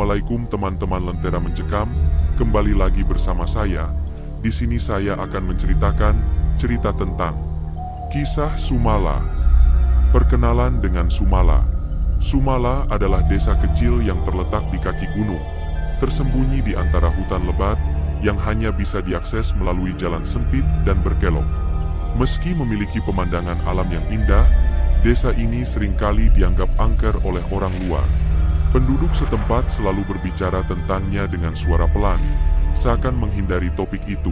Assalamualaikum teman-teman Lentera Mencekam, kembali lagi bersama saya. Di sini saya akan menceritakan cerita tentang kisah Sumala. Perkenalan dengan Sumala. Sumala adalah desa kecil yang terletak di kaki gunung, tersembunyi di antara hutan lebat yang hanya bisa diakses melalui jalan sempit dan berkelok. Meski memiliki pemandangan alam yang indah, desa ini seringkali dianggap angker oleh orang luar. Penduduk setempat selalu berbicara tentangnya dengan suara pelan, seakan menghindari topik itu.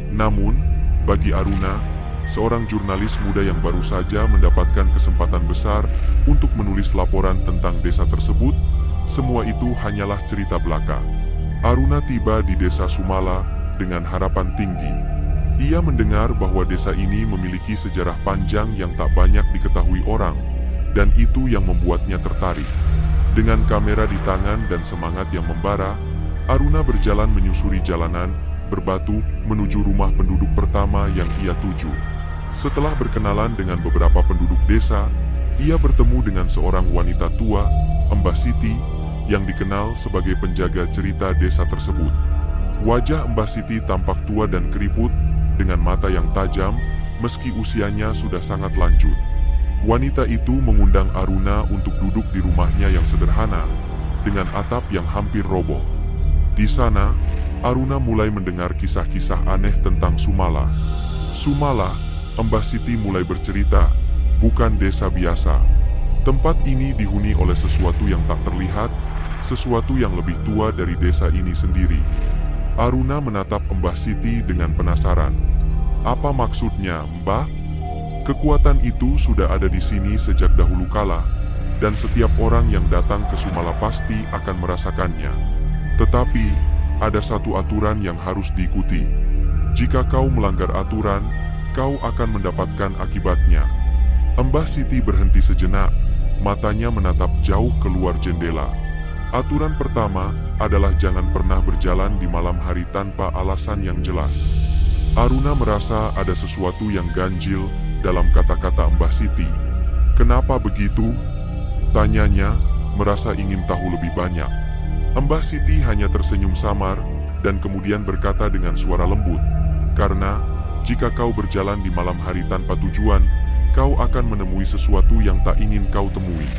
Namun, bagi Aruna, seorang jurnalis muda yang baru saja mendapatkan kesempatan besar untuk menulis laporan tentang desa tersebut, semua itu hanyalah cerita belaka. Aruna tiba di desa Sumala dengan harapan tinggi. Ia mendengar bahwa desa ini memiliki sejarah panjang yang tak banyak diketahui orang, dan itu yang membuatnya tertarik. Dengan kamera di tangan dan semangat yang membara, Aruna berjalan menyusuri jalanan berbatu menuju rumah penduduk pertama yang ia tuju. Setelah berkenalan dengan beberapa penduduk desa, ia bertemu dengan seorang wanita tua, Mbah Siti, yang dikenal sebagai penjaga cerita desa tersebut. Wajah Mbah Siti tampak tua dan keriput, dengan mata yang tajam, meski usianya sudah sangat lanjut. Wanita itu mengundang Aruna untuk duduk di rumahnya yang sederhana, dengan atap yang hampir roboh. Di sana, Aruna mulai mendengar kisah-kisah aneh tentang Sumala. Sumala, Mbah Siti mulai bercerita, bukan desa biasa. Tempat ini dihuni oleh sesuatu yang tak terlihat, sesuatu yang lebih tua dari desa ini sendiri. Aruna menatap Mbah Siti dengan penasaran. Apa maksudnya, Mbah? Kekuatan itu sudah ada di sini sejak dahulu kala, dan setiap orang yang datang ke Sumala pasti akan merasakannya. Tetapi, ada satu aturan yang harus diikuti. Jika kau melanggar aturan, kau akan mendapatkan akibatnya. Mbah Siti berhenti sejenak, matanya menatap jauh keluar jendela. Aturan pertama adalah jangan pernah berjalan di malam hari tanpa alasan yang jelas. Aruna merasa ada sesuatu yang ganjil dalam kata-kata Mbah Siti. Kenapa begitu? Tanyanya, merasa ingin tahu lebih banyak. Mbah Siti hanya tersenyum samar, dan kemudian berkata dengan suara lembut, karena jika kau berjalan di malam hari tanpa tujuan, kau akan menemui sesuatu yang tak ingin kau temui.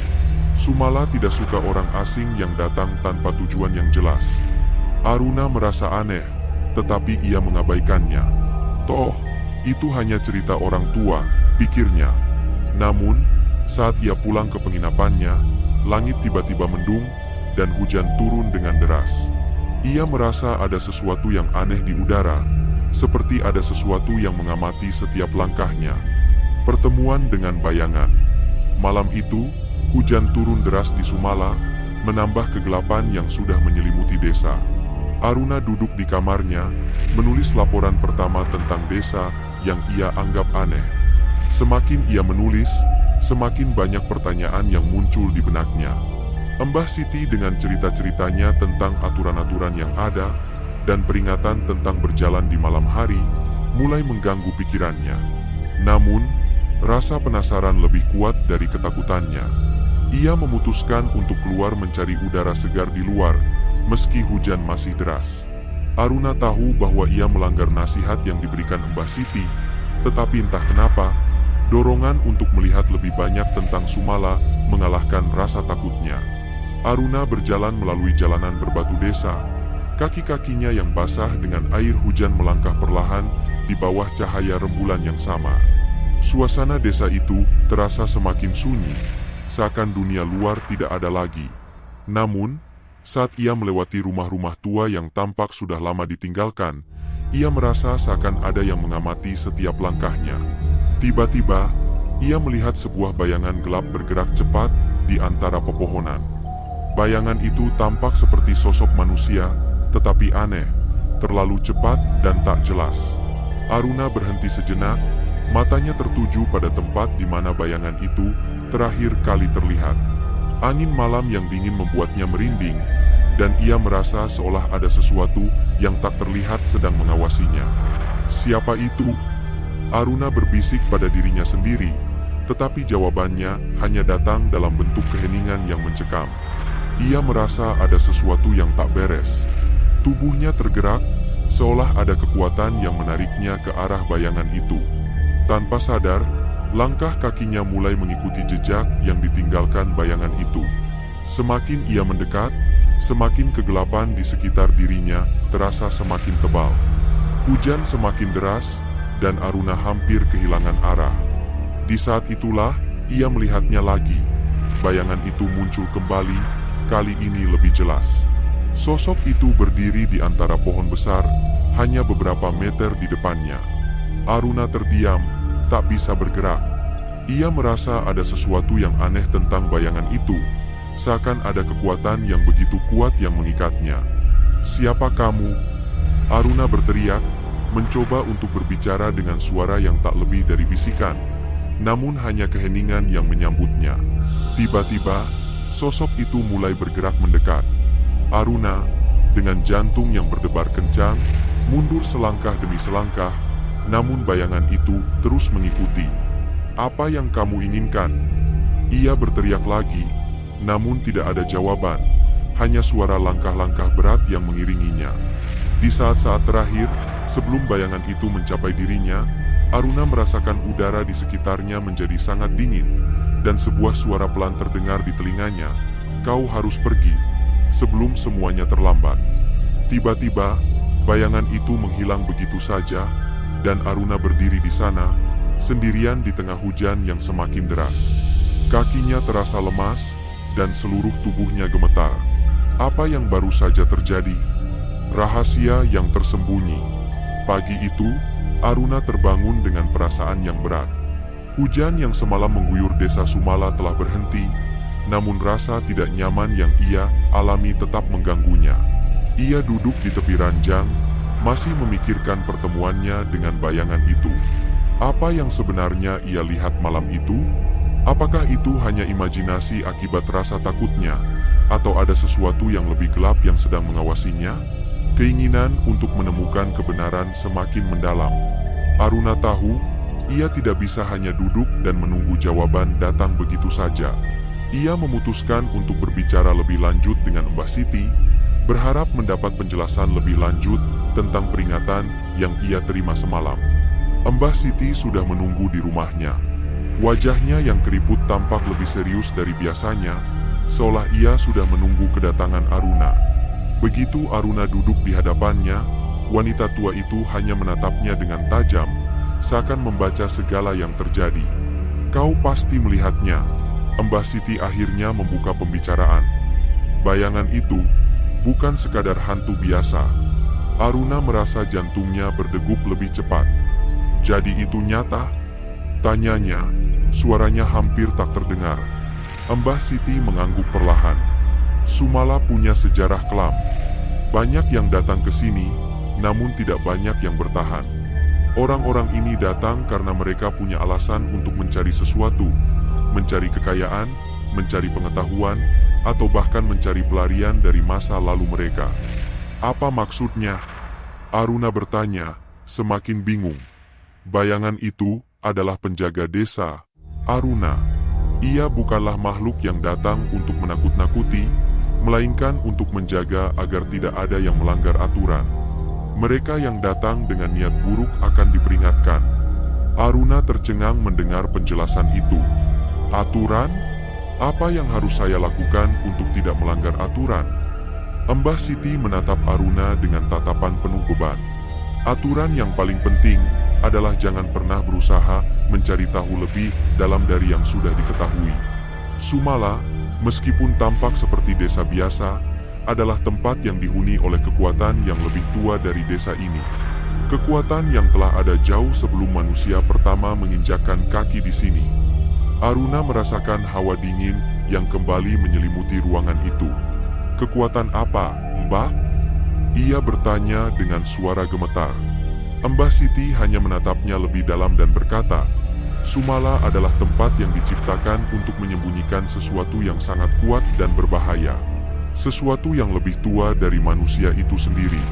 Sumala tidak suka orang asing yang datang tanpa tujuan yang jelas. Aruna merasa aneh, tetapi ia mengabaikannya. Toh, itu hanya cerita orang tua, pikirnya. Namun, saat ia pulang ke penginapannya, langit tiba-tiba mendung, dan hujan turun dengan deras. Ia merasa ada sesuatu yang aneh di udara, seperti ada sesuatu yang mengamati setiap langkahnya. Pertemuan dengan bayangan. Malam itu, hujan turun deras di Sumala, menambah kegelapan yang sudah menyelimuti desa. Aruna duduk di kamarnya, menulis laporan pertama tentang desa yang ia anggap aneh. Semakin ia menulis, semakin banyak pertanyaan yang muncul di benaknya. Mbah Siti dengan cerita-ceritanya tentang aturan-aturan yang ada, dan peringatan tentang berjalan di malam hari, mulai mengganggu pikirannya. Namun, rasa penasaran lebih kuat dari ketakutannya. Ia memutuskan untuk keluar mencari udara segar di luar, meski hujan masih deras. Aruna tahu bahwa ia melanggar nasihat yang diberikan Mbah Siti, tetapi entah kenapa, dorongan untuk melihat lebih banyak tentang Sumala mengalahkan rasa takutnya. Aruna berjalan melalui jalanan berbatu desa, kaki-kakinya yang basah dengan air hujan melangkah perlahan di bawah cahaya rembulan yang sama. Suasana desa itu terasa semakin sunyi, seakan dunia luar tidak ada lagi. Namun, saat ia melewati rumah-rumah tua yang tampak sudah lama ditinggalkan, ia merasa seakan ada yang mengamati setiap langkahnya. Tiba-tiba, ia melihat sebuah bayangan gelap bergerak cepat di antara pepohonan. Bayangan itu tampak seperti sosok manusia, tetapi aneh, terlalu cepat dan tak jelas. Aruna berhenti sejenak, matanya tertuju pada tempat di mana bayangan itu terakhir kali terlihat. Angin malam yang dingin membuatnya merinding, dan ia merasa seolah ada sesuatu yang tak terlihat sedang mengawasinya. Siapa itu? Aruna berbisik pada dirinya sendiri, tetapi jawabannya hanya datang dalam bentuk keheningan yang mencekam. Ia merasa ada sesuatu yang tak beres. Tubuhnya tergerak, seolah ada kekuatan yang menariknya ke arah bayangan itu. Tanpa sadar, langkah kakinya mulai mengikuti jejak yang ditinggalkan bayangan itu. Semakin ia mendekat, semakin kegelapan di sekitar dirinya terasa semakin tebal. Hujan semakin deras, dan Aruna hampir kehilangan arah. Di saat itulah, ia melihatnya lagi. Bayangan itu muncul kembali, kali ini lebih jelas. Sosok itu berdiri di antara pohon besar, hanya beberapa meter di depannya. Aruna terdiam, tak bisa bergerak. Ia merasa ada sesuatu yang aneh tentang bayangan itu, seakan ada kekuatan yang begitu kuat yang mengikatnya. "Siapa kamu?" Aruna berteriak, mencoba untuk berbicara dengan suara yang tak lebih dari bisikan. Namun hanya keheningan yang menyambutnya. Tiba-tiba, sosok itu mulai bergerak mendekat. Aruna, dengan jantung yang berdebar kencang, mundur selangkah demi selangkah, namun bayangan itu terus mengikuti. "Apa yang kamu inginkan?" Ia berteriak lagi, namun tidak ada jawaban, hanya suara langkah-langkah berat yang mengiringinya. Di saat-saat terakhir, sebelum bayangan itu mencapai dirinya, Aruna merasakan udara di sekitarnya menjadi sangat dingin, dan sebuah suara pelan terdengar di telinganya, "Kau harus pergi, sebelum semuanya terlambat." Tiba-tiba, bayangan itu menghilang begitu saja, dan Aruna berdiri di sana, sendirian di tengah hujan yang semakin deras. Kakinya terasa lemas, dan seluruh tubuhnya gemetar. Apa yang baru saja terjadi? Rahasia yang tersembunyi. Pagi itu, Aruna terbangun dengan perasaan yang berat. Hujan yang semalam mengguyur desa Sumala telah berhenti, namun rasa tidak nyaman yang ia alami tetap mengganggunya. Ia duduk di tepi ranjang, masih memikirkan pertemuannya dengan bayangan itu. Apa yang sebenarnya ia lihat malam itu? Apakah itu hanya imajinasi akibat rasa takutnya, atau ada sesuatu yang lebih gelap yang sedang mengawasinya? Keinginan untuk menemukan kebenaran semakin mendalam. Aruna tahu, ia tidak bisa hanya duduk dan menunggu jawaban datang begitu saja. Ia memutuskan untuk berbicara lebih lanjut dengan Mbah Siti, berharap mendapat penjelasan lebih lanjut tentang peringatan yang ia terima semalam. Mbah Siti sudah menunggu di rumahnya. Wajahnya yang keriput tampak lebih serius dari biasanya, seolah ia sudah menunggu kedatangan Aruna. Begitu Aruna duduk di hadapannya, wanita tua itu hanya menatapnya dengan tajam, seakan membaca segala yang terjadi. "Kau pasti melihatnya." Mbah Siti akhirnya membuka pembicaraan. "Bayangan itu bukan sekadar hantu biasa." Aruna merasa jantungnya berdegup lebih cepat. "Jadi itu nyata?" tanyanya. Suaranya hampir tak terdengar. Mbah Siti mengangguk perlahan. "Sumala punya sejarah kelam. Banyak yang datang ke sini, namun tidak banyak yang bertahan. Orang-orang ini datang karena mereka punya alasan untuk mencari sesuatu, mencari kekayaan, mencari pengetahuan, atau bahkan mencari pelarian dari masa lalu mereka." "Apa maksudnya?" Aruna bertanya, semakin bingung. Bayangan itu adalah penjaga desa. Aruna, ia bukanlah makhluk yang datang untuk menakut-nakuti, melainkan untuk menjaga agar tidak ada yang melanggar aturan. Mereka yang datang dengan niat buruk akan diperingatkan. Aruna tercengang mendengar penjelasan itu. "Aturan? Apa yang harus saya lakukan untuk tidak melanggar aturan?" Mbah Siti menatap Aruna dengan tatapan penuh beban. "Aturan yang paling penting adalah jangan pernah berusaha mencari tahu lebih dalam dari yang sudah diketahui. Sumala, meskipun tampak seperti desa biasa, adalah tempat yang dihuni oleh kekuatan yang lebih tua dari desa ini. Kekuatan yang telah ada jauh sebelum manusia pertama menginjakkan kaki di sini." Aruna merasakan hawa dingin yang kembali menyelimuti ruangan itu. "Kekuatan apa, Mbah?" ia bertanya dengan suara gemetar. Mbah Siti hanya menatapnya lebih dalam dan berkata, "Sumala adalah tempat yang diciptakan untuk menyembunyikan sesuatu yang sangat kuat dan berbahaya. Sesuatu yang lebih tua dari manusia itu sendiri.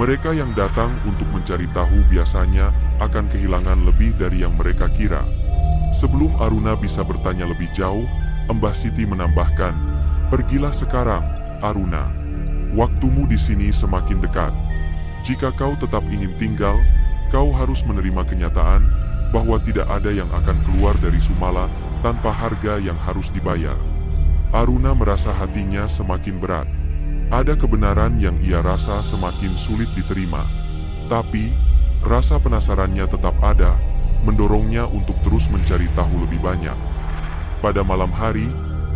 Mereka yang datang untuk mencari tahu biasanya akan kehilangan lebih dari yang mereka kira." Sebelum Aruna bisa bertanya lebih jauh, Mbah Siti menambahkan, Pergilah sekarang, Aruna. Waktumu di sini semakin dekat. Jika kau tetap ingin tinggal, kau harus menerima kenyataan bahwa tidak ada yang akan keluar dari Sumala tanpa harga yang harus dibayar. Aruna merasa hatinya semakin berat. Ada kebenaran yang ia rasa semakin sulit diterima. Tapi, rasa penasarannya tetap ada, mendorongnya untuk terus mencari tahu lebih banyak. Pada malam hari,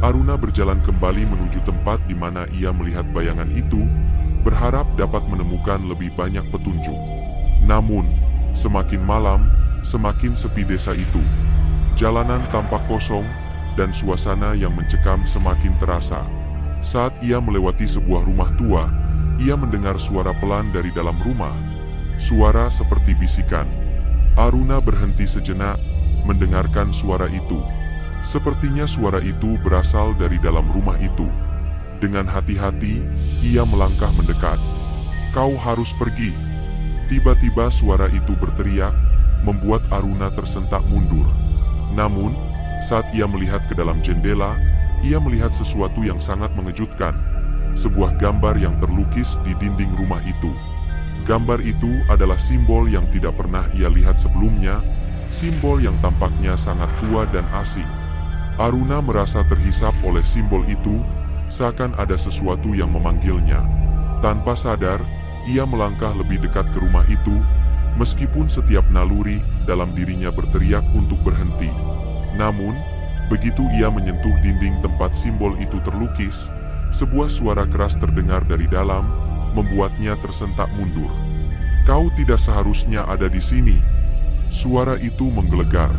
Aruna berjalan kembali menuju tempat di mana ia melihat bayangan itu, berharap dapat menemukan lebih banyak petunjuk. Namun, semakin malam, semakin sepi desa itu. Jalanan tampak kosong, dan suasana yang mencekam semakin terasa. Saat ia melewati sebuah rumah tua, ia mendengar suara pelan dari dalam rumah. Suara seperti bisikan. Aruna berhenti sejenak, mendengarkan suara itu. Sepertinya suara itu berasal dari dalam rumah itu. Dengan hati-hati, ia melangkah mendekat. "Kau harus pergi." Tiba-tiba suara itu berteriak, membuat Aruna tersentak mundur. Namun, saat ia melihat ke dalam jendela, ia melihat sesuatu yang sangat mengejutkan. Sebuah gambar yang terlukis di dinding rumah itu. Gambar itu adalah simbol yang tidak pernah ia lihat sebelumnya, simbol yang tampaknya sangat tua dan asing. Aruna merasa terhisap oleh simbol itu, seakan ada sesuatu yang memanggilnya. Tanpa sadar, ia melangkah lebih dekat ke rumah itu, meskipun setiap naluri dalam dirinya berteriak untuk berhenti. Namun, begitu ia menyentuh dinding tempat simbol itu terlukis, sebuah suara keras terdengar dari dalam, membuatnya tersentak mundur. "Kau tidak seharusnya ada di sini." Suara itu menggelegar.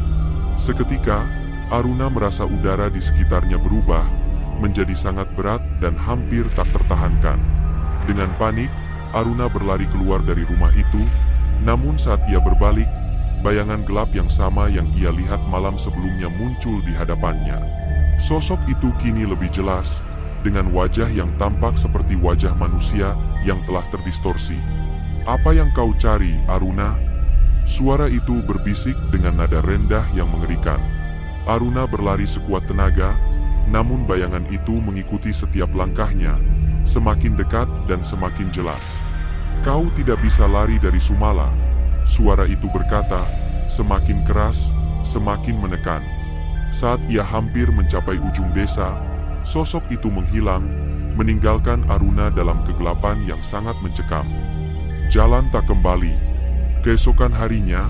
Seketika, Aruna merasa udara di sekitarnya berubah, menjadi sangat berat dan hampir tak tertahankan. Dengan panik, Aruna berlari keluar dari rumah itu, namun saat ia berbalik, bayangan gelap yang sama yang ia lihat malam sebelumnya muncul di hadapannya. Sosok itu kini lebih jelas, dengan wajah yang tampak seperti wajah manusia yang telah terdistorsi. "Apa yang kau cari, Aruna?" Suara itu berbisik dengan nada rendah yang mengerikan. Aruna berlari sekuat tenaga, namun bayangan itu mengikuti setiap langkahnya, semakin dekat dan semakin jelas. "Kau tidak bisa lari dari Sumala," suara itu berkata, semakin keras, semakin menekan. Saat ia hampir mencapai ujung desa, sosok itu menghilang, meninggalkan Aruna dalam kegelapan yang sangat mencekam. Jalan tak kembali. Keesokan harinya,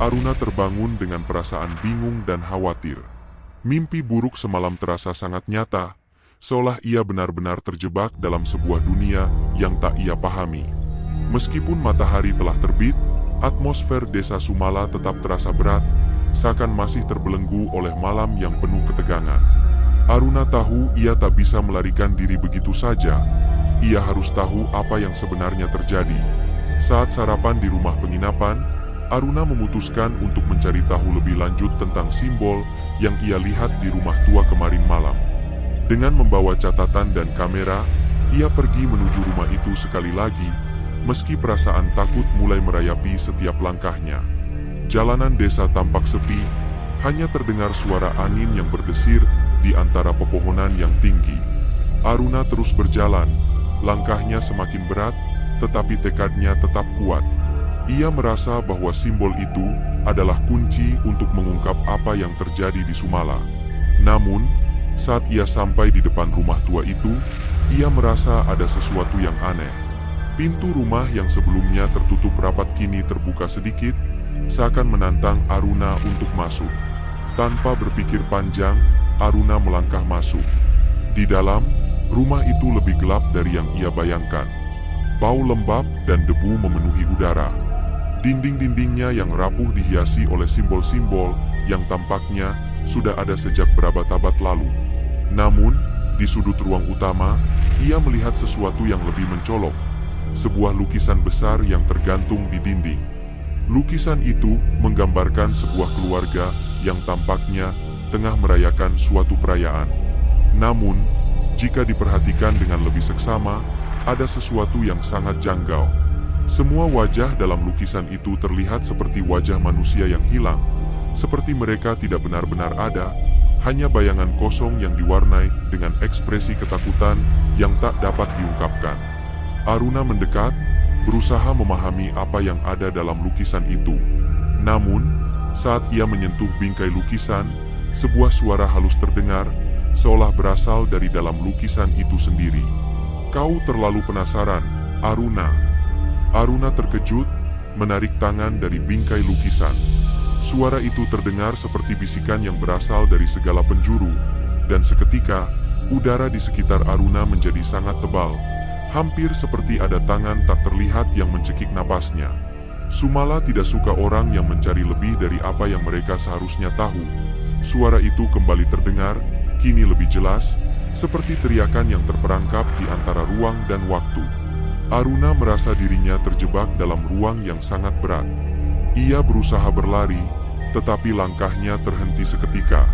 Aruna terbangun dengan perasaan bingung dan khawatir. Mimpi buruk semalam terasa sangat nyata, seolah ia benar-benar terjebak dalam sebuah dunia yang tak ia pahami. Meskipun matahari telah terbit, atmosfer desa Sumala tetap terasa berat, seakan masih terbelenggu oleh malam yang penuh ketegangan. Aruna tahu ia tak bisa melarikan diri begitu saja. Ia harus tahu apa yang sebenarnya terjadi. Saat sarapan di rumah penginapan, Aruna memutuskan untuk mencari tahu lebih lanjut tentang simbol yang ia lihat di rumah tua kemarin malam. Dengan membawa catatan dan kamera, ia pergi menuju rumah itu sekali lagi, meski perasaan takut mulai merayapi setiap langkahnya. Jalanan desa tampak sepi, hanya terdengar suara angin yang berdesir di antara pepohonan yang tinggi. Aruna terus berjalan, langkahnya semakin berat, tetapi tekadnya tetap kuat. Ia merasa bahwa simbol itu adalah kunci untuk mengungkap apa yang terjadi di Sumala. Namun, saat ia sampai di depan rumah tua itu, ia merasa ada sesuatu yang aneh. Pintu rumah yang sebelumnya tertutup rapat kini terbuka sedikit, seakan menantang Aruna untuk masuk. Tanpa berpikir panjang, Aruna melangkah masuk. Di dalam, rumah itu lebih gelap dari yang ia bayangkan. Bau lembab dan debu memenuhi udara. Dinding-dindingnya yang rapuh dihiasi oleh simbol-simbol yang tampaknya sudah ada sejak berabad-abad lalu. Namun, di sudut ruang utama, ia melihat sesuatu yang lebih mencolok. Sebuah lukisan besar yang tergantung di dinding. Lukisan itu menggambarkan sebuah keluarga yang tampaknya tengah merayakan suatu perayaan. Namun, jika diperhatikan dengan lebih seksama, ada sesuatu yang sangat janggal. Semua wajah dalam lukisan itu terlihat seperti wajah manusia yang hilang, seperti mereka tidak benar-benar ada. hanya bayangan kosong yang diwarnai dengan ekspresi ketakutan yang tak dapat diungkapkan. Aruna mendekat, berusaha memahami apa yang ada dalam lukisan itu. Namun, saat ia menyentuh bingkai lukisan, sebuah suara halus terdengar, seolah berasal dari dalam lukisan itu sendiri. "Kau terlalu penasaran, Aruna." Aruna terkejut, menarik tangan dari bingkai lukisan. Suara itu terdengar seperti bisikan yang berasal dari segala penjuru, dan seketika, udara di sekitar Aruna menjadi sangat tebal, hampir seperti ada tangan tak terlihat yang mencekik napasnya. Sumala tidak suka orang yang mencari lebih dari apa yang mereka seharusnya tahu. Suara itu kembali terdengar, kini lebih jelas, seperti teriakan yang terperangkap di antara ruang dan waktu. Aruna merasa dirinya terjebak dalam ruang yang sangat berat. Ia berusaha berlari, tetapi langkahnya terhenti seketika.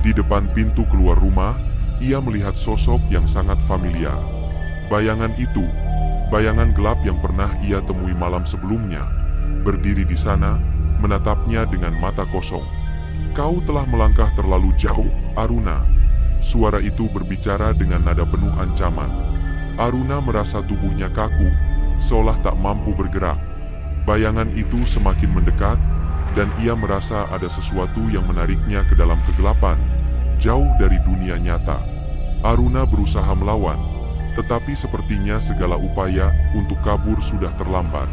Di depan pintu keluar rumah, ia melihat sosok yang sangat familiar. Bayangan itu, bayangan gelap yang pernah ia temui malam sebelumnya, berdiri di sana, menatapnya dengan mata kosong. "Kau telah melangkah terlalu jauh, Aruna." Suara itu berbicara dengan nada penuh ancaman. Aruna merasa tubuhnya kaku, seolah tak mampu bergerak. Bayangan itu semakin mendekat, dan ia merasa ada sesuatu yang menariknya ke dalam kegelapan, jauh dari dunia nyata. Aruna berusaha melawan, tetapi sepertinya segala upaya untuk kabur sudah terlambat.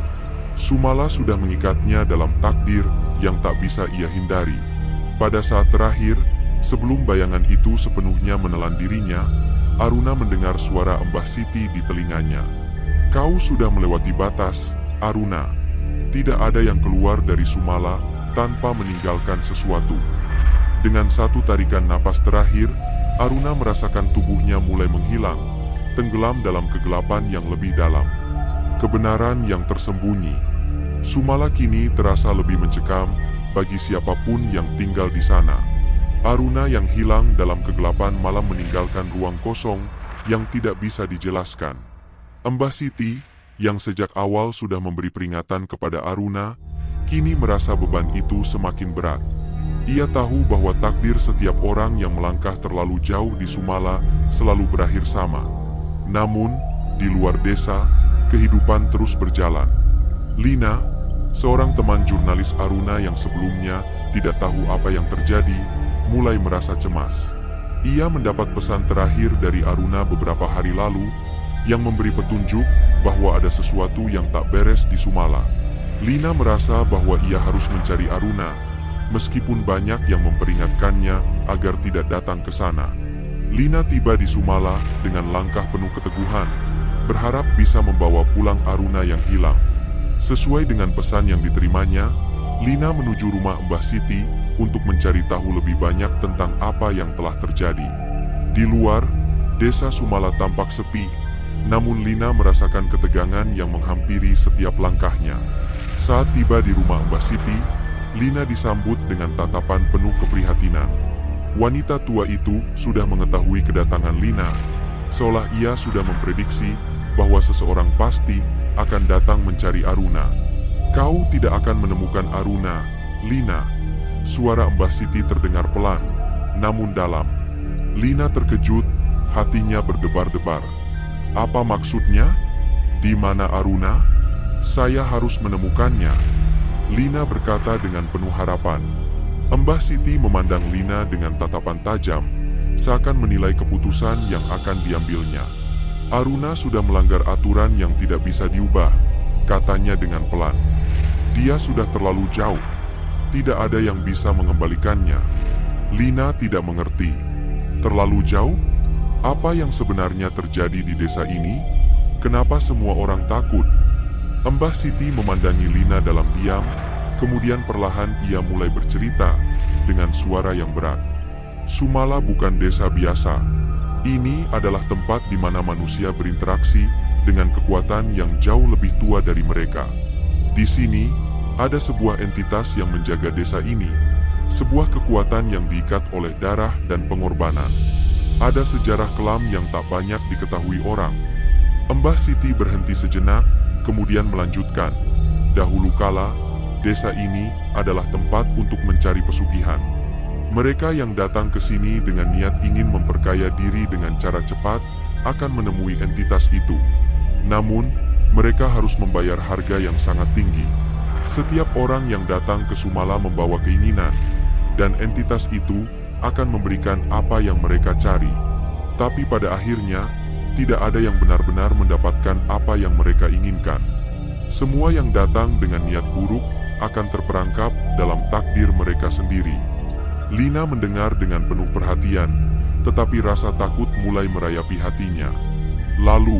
Sumala sudah mengikatnya dalam takdir yang tak bisa ia hindari. Pada saat terakhir, sebelum bayangan itu sepenuhnya menelan dirinya, Aruna mendengar suara Mbah Siti di telinganya. "Kau sudah melewati batas, Aruna." Tidak ada yang keluar dari Sumala tanpa meninggalkan sesuatu. Dengan satu tarikan napas terakhir, Aruna merasakan tubuhnya mulai menghilang, tenggelam dalam kegelapan yang lebih dalam. Kebenaran yang tersembunyi. Sumala kini terasa lebih mencekam bagi siapapun yang tinggal di sana. Aruna yang hilang dalam kegelapan malam meninggalkan ruang kosong yang tidak bisa dijelaskan. Mbah Siti, yang sejak awal sudah memberi peringatan kepada Aruna, kini merasa beban itu semakin berat. Ia tahu bahwa takdir setiap orang yang melangkah terlalu jauh di Sumala selalu berakhir sama. Namun, di luar desa, kehidupan terus berjalan. Lina, seorang teman jurnalis Aruna yang sebelumnya tidak tahu apa yang terjadi, mulai merasa cemas. Ia mendapat pesan terakhir dari Aruna beberapa hari lalu, yang memberi petunjuk bahwa ada sesuatu yang tak beres di Sumala. Lina merasa bahwa ia harus mencari Aruna, meskipun banyak yang memperingatkannya agar tidak datang ke sana. Lina tiba di Sumala dengan langkah penuh keteguhan, berharap bisa membawa pulang Aruna yang hilang. Sesuai dengan pesan yang diterimanya, Lina menuju rumah Mbah Siti untuk mencari tahu lebih banyak tentang apa yang telah terjadi. Di luar, desa Sumala tampak sepi, namun Lina merasakan ketegangan yang menghampiri setiap langkahnya. Saat tiba di rumah Mbah Siti, Lina disambut dengan tatapan penuh keprihatinan. Wanita tua itu sudah mengetahui kedatangan Lina, seolah ia sudah memprediksi bahwa seseorang pasti akan datang mencari Aruna. "Kau tidak akan menemukan Aruna, Lina." Suara Mbah Siti terdengar pelan, namun dalam. Lina terkejut, hatinya berdebar-debar. Apa maksudnya? Di mana Aruna? Saya harus menemukannya. Lina berkata dengan penuh harapan. Mbah Siti memandang Lina dengan tatapan tajam, seakan menilai keputusan yang akan diambilnya. Aruna sudah melanggar aturan yang tidak bisa diubah, katanya dengan pelan. Dia sudah terlalu jauh. Tidak ada yang bisa mengembalikannya. Lina tidak mengerti. Terlalu jauh? Apa yang sebenarnya terjadi di desa ini? Kenapa semua orang takut? Mbah Siti memandangi Lina dalam diam, kemudian perlahan ia mulai bercerita dengan suara yang berat. Sumala bukan desa biasa. Ini adalah tempat di mana manusia berinteraksi dengan kekuatan yang jauh lebih tua dari mereka. Di sini, ada sebuah entitas yang menjaga desa ini, sebuah kekuatan yang diikat oleh darah dan pengorbanan. Ada sejarah kelam yang tak banyak diketahui orang. Mbah Siti berhenti sejenak, kemudian melanjutkan. Dahulu kala, desa ini adalah tempat untuk mencari pesugihan. Mereka yang datang ke sini dengan niat ingin memperkaya diri dengan cara cepat akan menemui entitas itu. Namun, mereka harus membayar harga yang sangat tinggi. Setiap orang yang datang ke Sumala membawa keinginan, dan entitas itu akan memberikan apa yang mereka cari. Tapi pada akhirnya, tidak ada yang benar-benar mendapatkan apa yang mereka inginkan. Semua yang datang dengan niat buruk akan terperangkap dalam takdir mereka sendiri. Lina mendengar dengan penuh perhatian, tetapi rasa takut mulai merayapi hatinya. Lalu,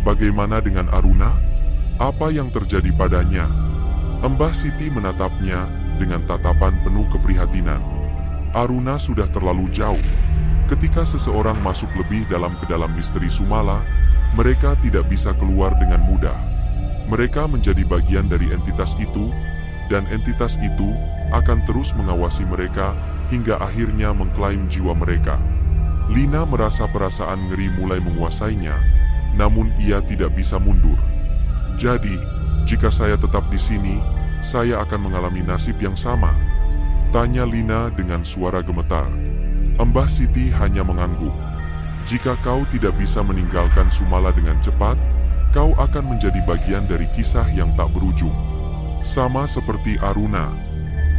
bagaimana dengan Aruna? Apa yang terjadi padanya? Mbah Siti menatapnya dengan tatapan penuh keprihatinan. Aruna sudah terlalu jauh. Ketika seseorang masuk lebih dalam ke dalam misteri Sumala, mereka tidak bisa keluar dengan mudah. Mereka menjadi bagian dari entitas itu, dan entitas itu akan terus mengawasi mereka hingga akhirnya mengklaim jiwa mereka. Lina merasa perasaan ngeri mulai menguasainya, namun ia tidak bisa mundur. Jadi, jika saya tetap di sini, saya akan mengalami nasib yang sama? Tanya Lina dengan suara gemetar. Mbah Siti hanya mengangguk. Jika kau tidak bisa meninggalkan Sumala dengan cepat, kau akan menjadi bagian dari kisah yang tak berujung. Sama seperti Aruna,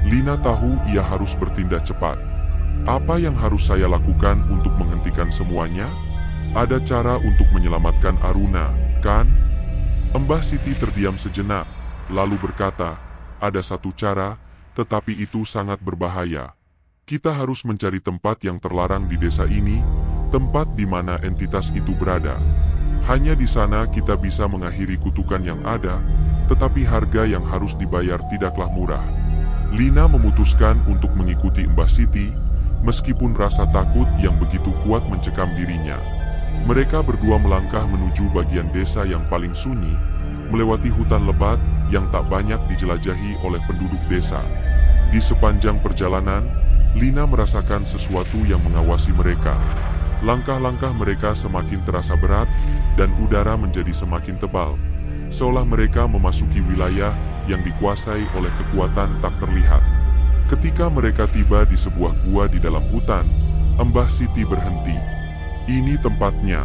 Lina tahu ia harus bertindak cepat. Apa yang harus saya lakukan untuk menghentikan semuanya? Ada cara untuk menyelamatkan Aruna, kan? Mbah Siti terdiam sejenak, lalu berkata, ada satu cara, tetapi itu sangat berbahaya. Kita harus mencari tempat yang terlarang di desa ini, tempat di mana entitas itu berada. Hanya di sana kita bisa mengakhiri kutukan yang ada, tetapi harga yang harus dibayar tidaklah murah. Lina memutuskan untuk mengikuti Mbah Siti, meskipun rasa takut yang begitu kuat mencekam dirinya. Mereka berdua melangkah menuju bagian desa yang paling sunyi, melewati hutan lebat yang tak banyak dijelajahi oleh penduduk desa. Di sepanjang perjalanan, Lina merasakan sesuatu yang mengawasi mereka. Langkah-langkah mereka semakin terasa berat, dan udara menjadi semakin tebal, seolah mereka memasuki wilayah yang dikuasai oleh kekuatan tak terlihat. Ketika mereka tiba di sebuah gua di dalam hutan, Mbah Siti berhenti. Ini tempatnya.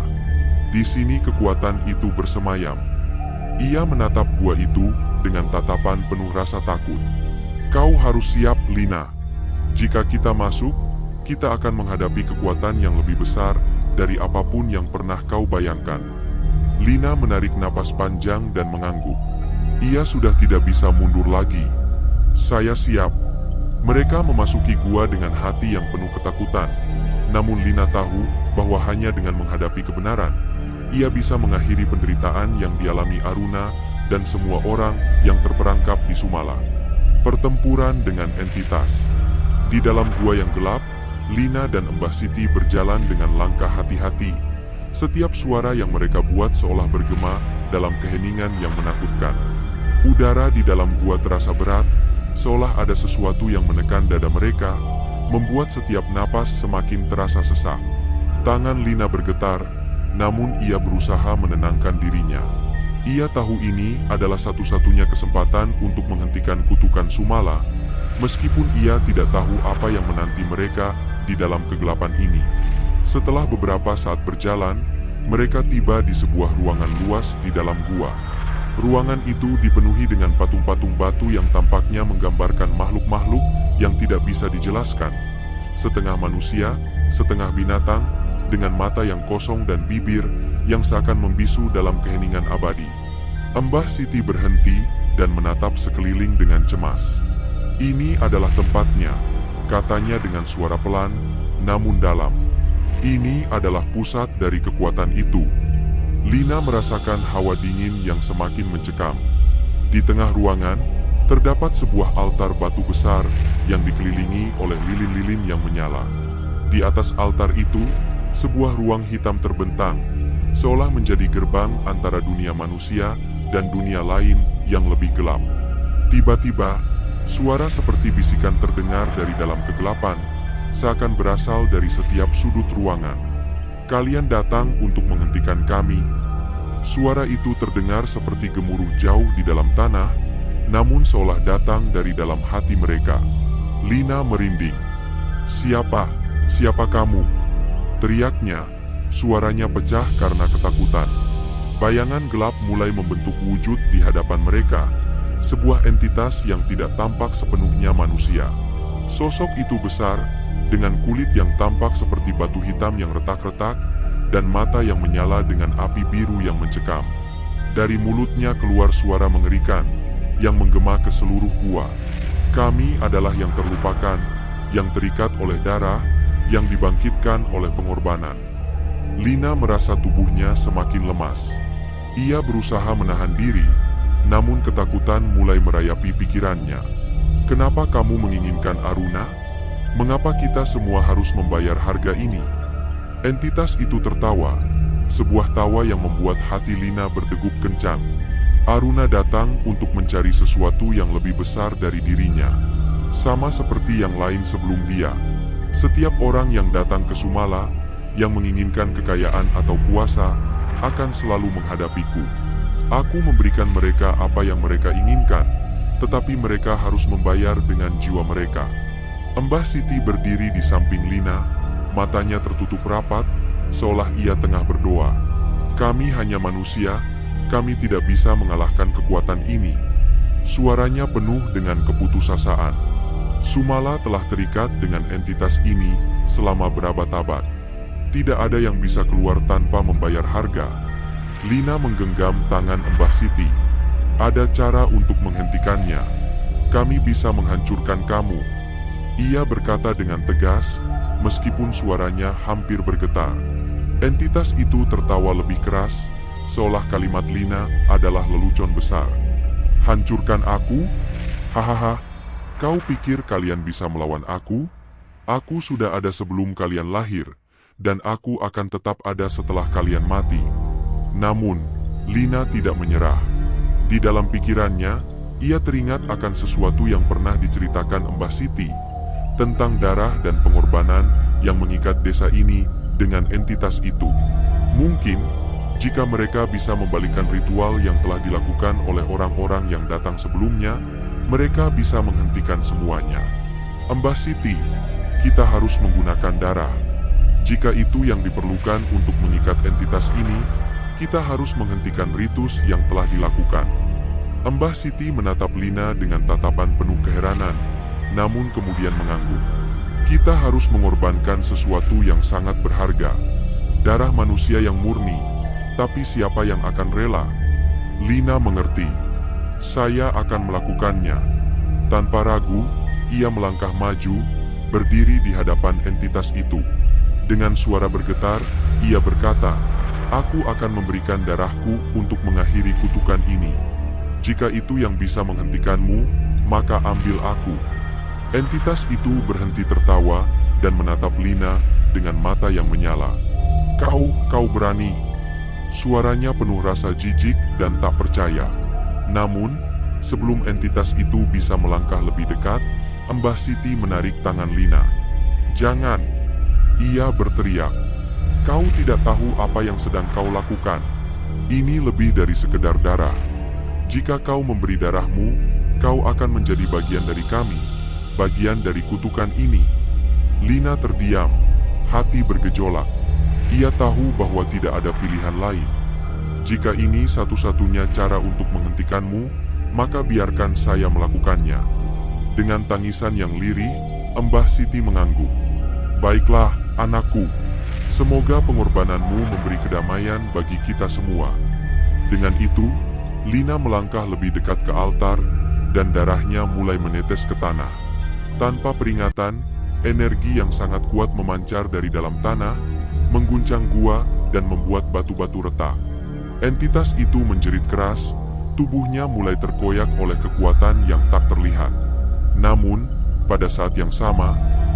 Di sini kekuatan itu bersemayam. Ia menatap gua itu dengan tatapan penuh rasa takut. Kau harus siap, Lina. Jika kita masuk, kita akan menghadapi kekuatan yang lebih besar dari apapun yang pernah kau bayangkan. Lina menarik napas panjang dan mengangguk. Ia sudah tidak bisa mundur lagi. Saya siap. Mereka memasuki gua dengan hati yang penuh ketakutan. Namun Lina tahu bahwa hanya dengan menghadapi kebenaran, ia bisa mengakhiri penderitaan yang dialami Aruna dan semua orang yang terperangkap di Sumala. Pertempuran dengan entitas. Di dalam gua yang gelap, Lina dan Mbah Siti berjalan dengan langkah hati-hati. Setiap suara yang mereka buat seolah bergema dalam keheningan yang menakutkan. Udara di dalam gua terasa berat, seolah ada sesuatu yang menekan dada mereka, membuat setiap napas semakin terasa sesak. Tangan Lina bergetar, namun ia berusaha menenangkan dirinya. Ia tahu ini adalah satu-satunya kesempatan untuk menghentikan kutukan Sumala, meskipun ia tidak tahu apa yang menanti mereka di dalam kegelapan ini. Setelah beberapa saat berjalan, mereka tiba di sebuah ruangan luas di dalam gua. Ruangan itu dipenuhi dengan patung-patung batu yang tampaknya menggambarkan makhluk-makhluk yang tidak bisa dijelaskan. Setengah manusia, setengah binatang, dengan mata yang kosong dan bibir yang seakan membisu dalam keheningan abadi. Mbah Siti berhenti dan menatap sekeliling dengan cemas. Ini adalah tempatnya, katanya dengan suara pelan, namun dalam. Ini adalah pusat dari kekuatan itu. Lina merasakan hawa dingin yang semakin mencekam. Di tengah ruangan, terdapat sebuah altar batu besar yang dikelilingi oleh lilin-lilin yang menyala. Di atas altar itu, sebuah ruang hitam terbentang, seolah menjadi gerbang antara dunia manusia dan dunia lain yang lebih gelap. Tiba-tiba, suara seperti bisikan terdengar dari dalam kegelapan, seakan berasal dari setiap sudut ruangan. Kalian datang untuk menghentikan kami. Suara itu terdengar seperti gemuruh jauh di dalam tanah, namun seolah datang dari dalam hati mereka. Lina merinding. "Siapa? Siapa kamu?" teriaknya. Suaranya pecah karena ketakutan. Bayangan gelap mulai membentuk wujud di hadapan mereka, sebuah entitas yang tidak tampak sepenuhnya manusia. Sosok itu besar, dengan kulit yang tampak seperti batu hitam yang retak-retak, dan mata yang menyala dengan api biru yang mencekam. Dari mulutnya keluar suara mengerikan, yang menggema ke seluruh gua. "Kami adalah yang terlupakan, yang terikat oleh darah, yang dibangkitkan oleh pengorbanan." Lina merasa tubuhnya semakin lemas. Ia berusaha menahan diri, namun ketakutan mulai merayapi pikirannya. "Kenapa kamu menginginkan Aruna? Mengapa kita semua harus membayar harga ini?" Entitas itu tertawa, sebuah tawa yang membuat hati Lina berdegup kencang. Aruna datang untuk mencari sesuatu yang lebih besar dari dirinya. Sama seperti yang lain sebelum dia, setiap orang yang datang ke Sumala, yang menginginkan kekayaan atau kuasa, akan selalu menghadapiku. Aku memberikan mereka apa yang mereka inginkan, tetapi mereka harus membayar dengan jiwa mereka. Mbah Siti berdiri di samping Lina, matanya tertutup rapat, seolah ia tengah berdoa. "Kami hanya manusia, kami tidak bisa mengalahkan kekuatan ini." Suaranya penuh dengan keputusasaan. Sumala telah terikat dengan entitas ini selama berabad-abad. Tidak ada yang bisa keluar tanpa membayar harga. Lina menggenggam tangan Mbah Siti. "Ada cara untuk menghentikannya. Kami bisa menghancurkan kamu." Ia berkata dengan tegas, meskipun suaranya hampir bergetar. Entitas itu tertawa lebih keras, seolah kalimat Lina adalah lelucon besar. "Hancurkan aku? Hahaha, kau pikir kalian bisa melawan aku? Aku sudah ada sebelum kalian lahir, dan aku akan tetap ada setelah kalian mati." Namun, Lina tidak menyerah. Di dalam pikirannya, ia teringat akan sesuatu yang pernah diceritakan Mbah Siti, tentang darah dan pengorbanan yang mengikat desa ini dengan entitas itu. Mungkin, jika mereka bisa membalikkan ritual yang telah dilakukan oleh orang-orang yang datang sebelumnya, mereka bisa menghentikan semuanya. "Mbah Siti, kita harus menggunakan darah. Jika itu yang diperlukan untuk mengikat entitas ini, kita harus menghentikan ritus yang telah dilakukan." Mbah Siti menatap Lina dengan tatapan penuh keheranan, namun kemudian mengangguk. "Kita harus mengorbankan sesuatu yang sangat berharga. Darah manusia yang murni, tapi siapa yang akan rela?" Lina mengerti. "Saya akan melakukannya." Tanpa ragu, ia melangkah maju, berdiri di hadapan entitas itu. Dengan suara bergetar, ia berkata, "Aku akan memberikan darahku untuk mengakhiri kutukan ini. Jika itu yang bisa menghentikanmu, maka ambil aku." Entitas itu berhenti tertawa dan menatap Lina dengan mata yang menyala. Kau berani?" Suaranya penuh rasa jijik dan tak percaya. Namun, sebelum entitas itu bisa melangkah lebih dekat, Mbah Siti menarik tangan Lina. "Jangan!" Ia berteriak. "Kau tidak tahu apa yang sedang kau lakukan. Ini lebih dari sekedar darah. Jika kau memberi darahmu, kau akan menjadi bagian dari kami, bagian dari kutukan ini." Lina terdiam, hati bergejolak. Ia tahu bahwa tidak ada pilihan lain. "Jika ini satu-satunya cara untuk menghentikanmu, maka biarkan saya melakukannya." Dengan tangisan yang lirih, Mbah Siti mengangguk. "Baiklah, anakku. Semoga pengorbananmu memberi kedamaian bagi kita semua." Dengan itu, Lina melangkah lebih dekat ke altar, dan darahnya mulai menetes ke tanah. Tanpa peringatan, energi yang sangat kuat memancar dari dalam tanah, mengguncang gua dan membuat batu-batu retak. Entitas itu menjerit keras, tubuhnya mulai terkoyak oleh kekuatan yang tak terlihat. Namun, pada saat yang sama,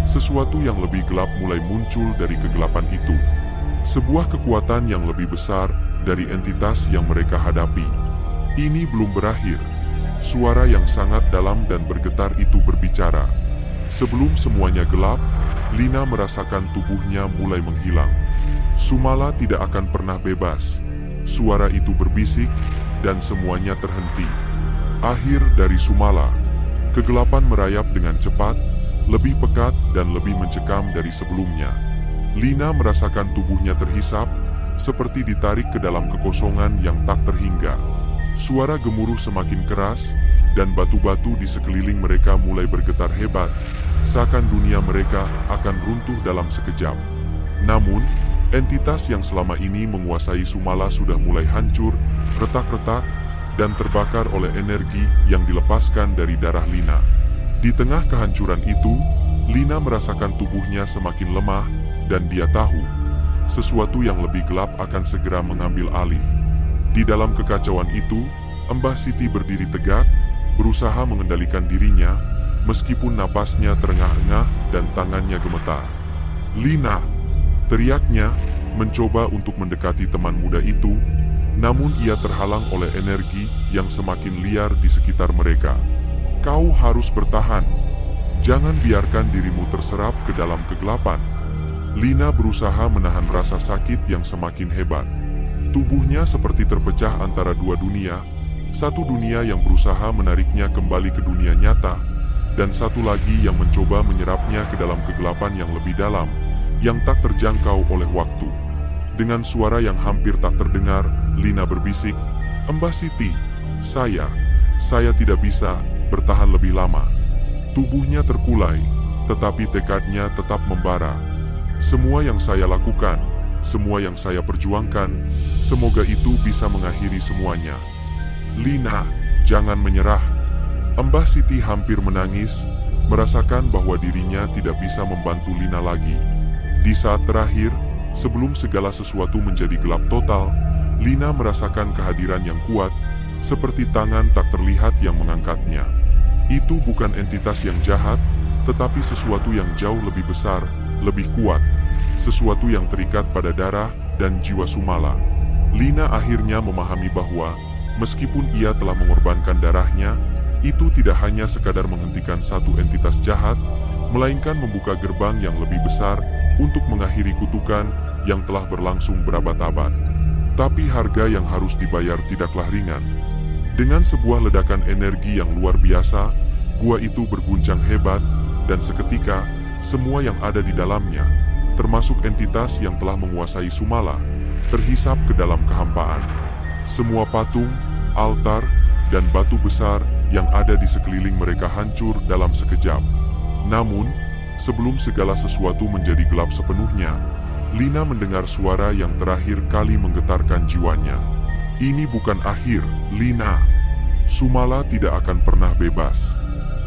sesuatu yang lebih gelap mulai muncul dari kegelapan itu. Sebuah kekuatan yang lebih besar dari entitas yang mereka hadapi. Ini belum berakhir. Suara yang sangat dalam dan bergetar itu berbicara. Sebelum semuanya gelap, Lina merasakan tubuhnya mulai menghilang. Sumala tidak akan pernah bebas. Suara itu berbisik, dan semuanya terhenti. Akhir dari Sumala. Kegelapan merayap dengan cepat, lebih pekat dan lebih mencekam dari sebelumnya. Lina merasakan tubuhnya terhisap, seperti ditarik ke dalam kekosongan yang tak terhingga. Suara gemuruh semakin keras, dan batu-batu di sekeliling mereka mulai bergetar hebat, seakan dunia mereka akan runtuh dalam sekejap. Namun, entitas yang selama ini menguasai Sumala sudah mulai hancur, retak-retak, dan terbakar oleh energi yang dilepaskan dari darah Lina. Di tengah kehancuran itu, Lina merasakan tubuhnya semakin lemah, dan dia tahu sesuatu yang lebih gelap akan segera mengambil alih. Di dalam kekacauan itu, Mbah Siti berdiri tegak, berusaha mengendalikan dirinya, meskipun napasnya terengah-engah dan tangannya gemetar. "Lina!" teriaknya, mencoba untuk mendekati teman muda itu, namun ia terhalang oleh energi yang semakin liar di sekitar mereka. "Kau harus bertahan. Jangan biarkan dirimu terserap ke dalam kegelapan." Lina berusaha menahan rasa sakit yang semakin hebat. Tubuhnya seperti terpecah antara dua dunia, satu dunia yang berusaha menariknya kembali ke dunia nyata, dan satu lagi yang mencoba menyerapnya ke dalam kegelapan yang lebih dalam, yang tak terjangkau oleh waktu. Dengan suara yang hampir tak terdengar, Lina berbisik, "Mbah Siti, saya tidak bisa bertahan lebih lama." Tubuhnya terkulai, tetapi tekadnya tetap membara. "Semua yang saya lakukan, semua yang saya perjuangkan, semoga itu bisa mengakhiri semuanya. Lina, jangan menyerah." Mbah Siti hampir menangis, merasakan bahwa dirinya tidak bisa membantu Lina lagi. Di saat terakhir, sebelum segala sesuatu menjadi gelap total, Lina merasakan kehadiran yang kuat, seperti tangan tak terlihat yang mengangkatnya. Itu bukan entitas yang jahat, tetapi sesuatu yang jauh lebih besar, lebih kuat. Sesuatu yang terikat pada darah dan jiwa Sumala. Lina akhirnya memahami bahwa, meskipun ia telah mengorbankan darahnya, itu tidak hanya sekadar menghentikan satu entitas jahat, melainkan membuka gerbang yang lebih besar untuk mengakhiri kutukan yang telah berlangsung berabad-abad. Tapi harga yang harus dibayar tidaklah ringan. Dengan sebuah ledakan energi yang luar biasa, gua itu berguncang hebat, dan seketika, semua yang ada di dalamnya, termasuk entitas yang telah menguasai Sumala, terhisap ke dalam kehampaan. Semua patung, altar, dan batu besar yang ada di sekeliling mereka hancur dalam sekejap. Namun, sebelum segala sesuatu menjadi gelap sepenuhnya, Lina mendengar suara yang terakhir kali menggetarkan jiwanya. "Ini bukan akhir, Lina. Sumala tidak akan pernah bebas.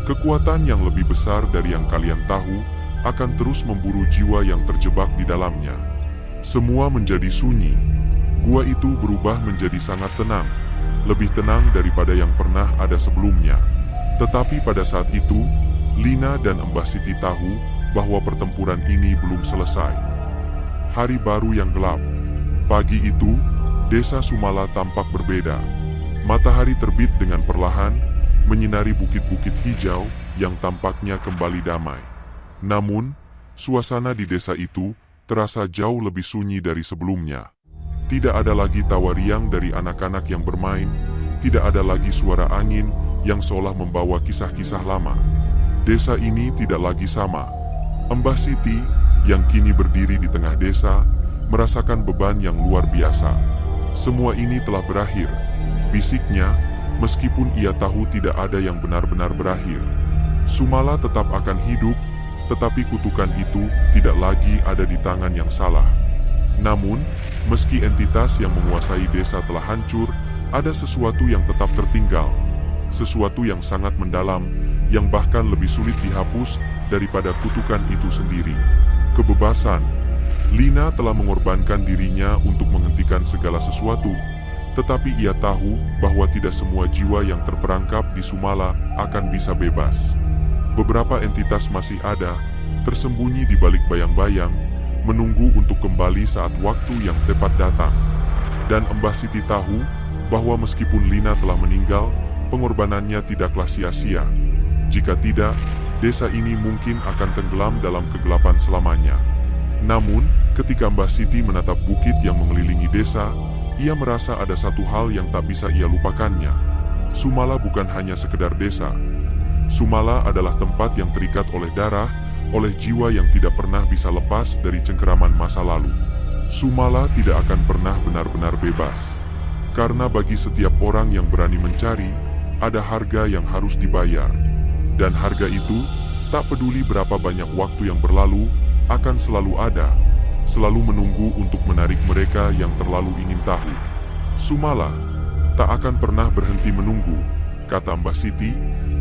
Kekuatan yang lebih besar dari yang kalian tahu akan terus memburu jiwa yang terjebak di dalamnya." Semua menjadi sunyi. Gua itu berubah menjadi sangat tenang, lebih tenang daripada yang pernah ada sebelumnya. Tetapi pada saat itu, Lina dan Mbah Siti tahu bahwa pertempuran ini belum selesai. Hari baru yang gelap. Pagi itu, desa Sumala tampak berbeda. Matahari terbit dengan perlahan, menyinari bukit-bukit hijau yang tampaknya kembali damai. Namun, suasana di desa itu terasa jauh lebih sunyi dari sebelumnya. Tidak ada lagi tawa riang dari anak-anak yang bermain, tidak ada lagi suara angin yang seolah membawa kisah-kisah lama. Desa ini tidak lagi sama. Mbah Siti, yang kini berdiri di tengah desa, merasakan beban yang luar biasa. "Semua ini telah berakhir," bisiknya, meskipun ia tahu tidak ada yang benar-benar berakhir. Sumala tetap akan hidup, tetapi kutukan itu tidak lagi ada di tangan yang salah. Namun, meski entitas yang menguasai desa telah hancur, ada sesuatu yang tetap tertinggal. Sesuatu yang sangat mendalam, yang bahkan lebih sulit dihapus daripada kutukan itu sendiri. Kebebasan. Lina telah mengorbankan dirinya untuk menghentikan segala sesuatu, tetapi ia tahu bahwa tidak semua jiwa yang terperangkap di Sumala akan bisa bebas. Beberapa entitas masih ada, tersembunyi di balik bayang-bayang, menunggu untuk kembali saat waktu yang tepat datang. Dan Mbah Siti tahu bahwa meskipun Lina telah meninggal, pengorbanannya tidaklah sia-sia. Jika tidak, desa ini mungkin akan tenggelam dalam kegelapan selamanya. Namun, ketika Mbah Siti menatap bukit yang mengelilingi desa, ia merasa ada satu hal yang tak bisa ia lupakannya. Sumala bukan hanya sekedar desa. Sumala adalah tempat yang terikat oleh darah, oleh jiwa yang tidak pernah bisa lepas dari cengkeraman masa lalu. Sumala tidak akan pernah benar-benar bebas. Karena bagi setiap orang yang berani mencari, ada harga yang harus dibayar. Dan harga itu, tak peduli berapa banyak waktu yang berlalu, akan selalu ada, selalu menunggu untuk menarik mereka yang terlalu ingin tahu. Sumala tak akan pernah berhenti menunggu, kata Mbah Siti,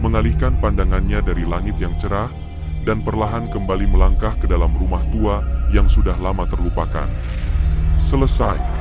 mengalihkan pandangannya dari langit yang cerah, dan perlahan kembali melangkah ke dalam rumah tua yang sudah lama terlupakan. Selesai.